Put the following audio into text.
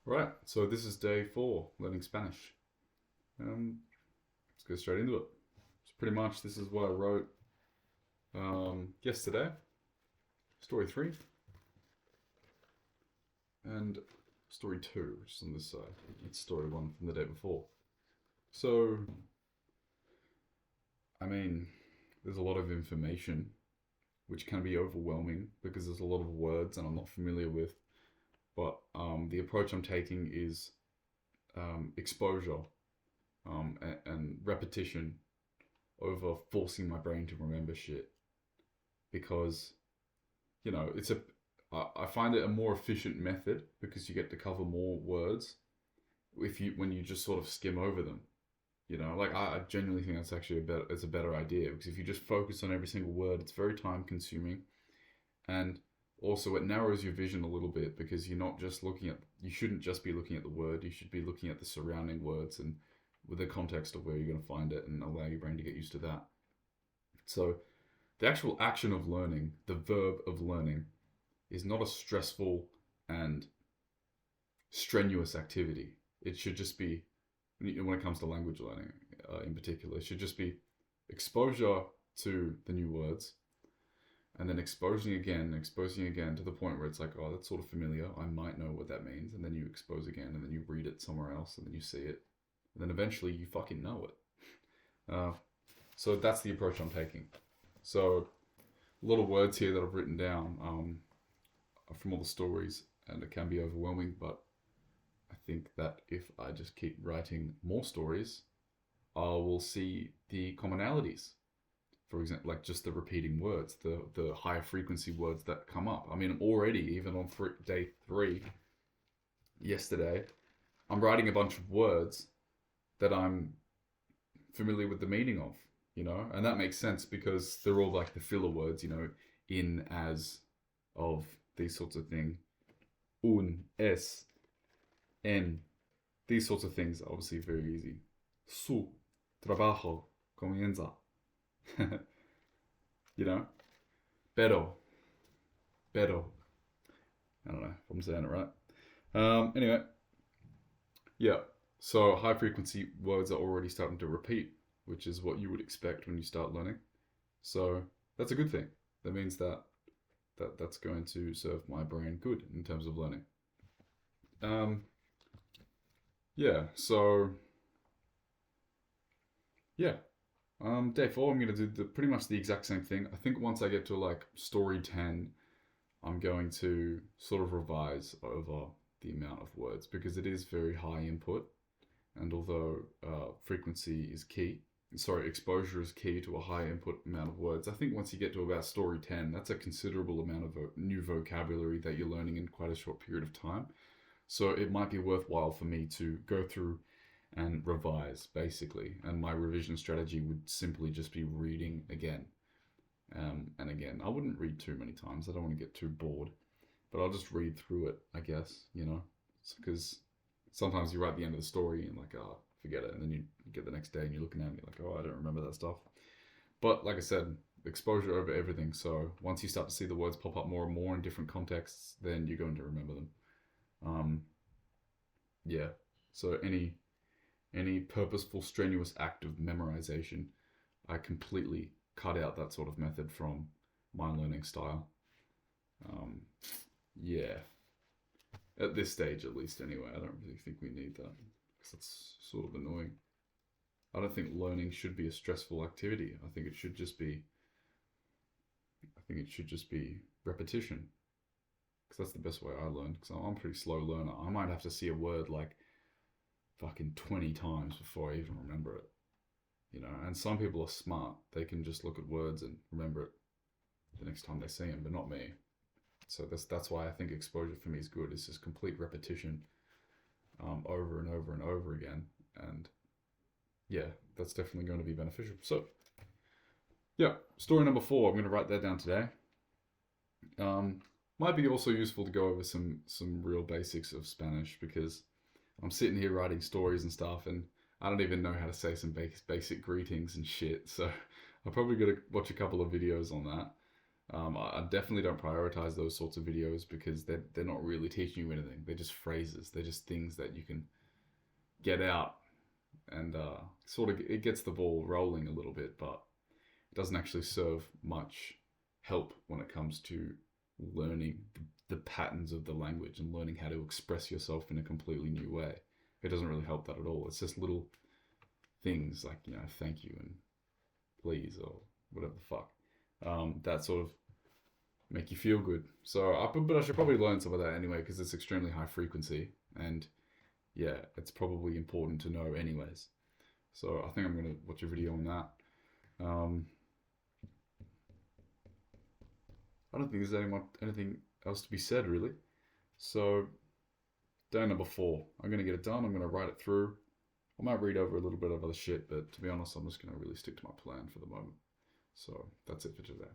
Right, so this is day 4, learning Spanish. Let's go straight into it. So pretty much this is what I wrote yesterday, story 3, and story 2, which is on this side. It's story 1 from the day before. So, I mean, there's a lot of information, which can be overwhelming because there's a lot of words and I'm not familiar with. But the approach I'm taking is exposure and repetition over forcing my brain to remember shit because it's a I find it a more efficient method because you get to cover more words if you when you just sort of skim over them. Like I genuinely think that's actually it's a better idea because if you just focus on every single word, it's very time consuming, and also it narrows your vision a little bit because you're not just looking at you shouldn't just be looking at the word, you should be looking at the surrounding words and with the context of where you're going to find it and allow your brain to get used to that. So the actual action of learning, the verb of learning, is not a stressful and strenuous activity. It should just be, when it comes to language learning in particular, it should just be exposure to the new words and then exposing again to the point where it's like, oh, that's sort of familiar. I might know what that means. And then you expose again and then you read it somewhere else and then you see it. And then eventually you fucking know it. So that's the approach I'm taking. So a lot of words here that I've written down are from all the stories, and it can be overwhelming. But I think that if I just keep writing more stories, I will see the commonalities. For example, like just the repeating words, the higher frequency words that come up. I mean, already even on day 3, yesterday, I'm writing a bunch of words that I'm familiar with the meaning of, and that makes sense because they're all like the filler words, in, as, of, these sorts of things. Un, es, en, these sorts of things are obviously very easy. Su, trabajo, comienza. you know? Pero, pero. I don't know if I'm saying it right. Anyway, yeah. So high frequency words are already starting to repeat, which is what you would expect when you start learning. So that's a good thing. That means that's going to serve my brain good in terms of learning. Um, yeah. So yeah. Day 4, I'm gonna do pretty much the exact same thing. I think once I get to like story 10, I'm going to sort of revise over the amount of words because it is very high input. And although frequency is key, sorry, exposure is key to a high input amount of words, I think once you get to about story 10, that's a considerable amount of new vocabulary that you're learning in quite a short period of time. So it might be worthwhile for me to go through and revise, basically. And my revision strategy would simply just be reading again. And again, I wouldn't read too many times. I don't want to get too bored. But I'll just read through it, I guess, because sometimes you write the end of the story and like, oh, forget it. And then you get the next day and you're looking at it and you're like, oh, I don't remember that stuff. But like I said, exposure over everything. So once you start to see the words pop up more and more in different contexts, then you're going to remember them. Yeah. So any purposeful, strenuous act of memorization, I completely cut out that sort of method from my learning style. Um, yeah. At this stage, at least, anyway, I don't really think we need that because that's sort of annoying. I don't think learning should be a stressful activity. I think it should just be. I think it should just be repetition because that's the best way I learn. Because I'm a pretty slow learner. I might have to see a word like fucking 20 times before I even remember it. And some people are smart. They can just look at words and remember it the next time they see them, but not me. So that's why I think exposure for me is good. It's just complete repetition over and over and over again. And yeah, that's definitely going to be beneficial. So yeah, story number 4. I'm going to write that down today. Might be also useful to go over some real basics of Spanish because I'm sitting here writing stories and stuff, and I don't even know how to say some basic greetings and shit. So I'm probably gonna watch a couple of videos on that. I definitely don't prioritize those sorts of videos because they're not really teaching you anything. They're just phrases. They're just things that you can get out and sort of it gets the ball rolling a little bit, but it doesn't actually serve much help when it comes to learning the patterns of the language and learning how to express yourself in a completely new way. It doesn't really help that at all. It's just little things like, you know, thank you and please or whatever the fuck. That sort of make you feel good. But I should probably learn some of that anyway because it's extremely high frequency and yeah, it's probably important to know anyways. So I think I'm gonna watch a video on that. Um, I don't think there's anything else to be said really. So day number 4, I'm gonna get it done. I'm gonna write it through. I might read over a little bit of other shit, but to be honest, I'm just gonna really stick to my plan for the moment. So that's it for today.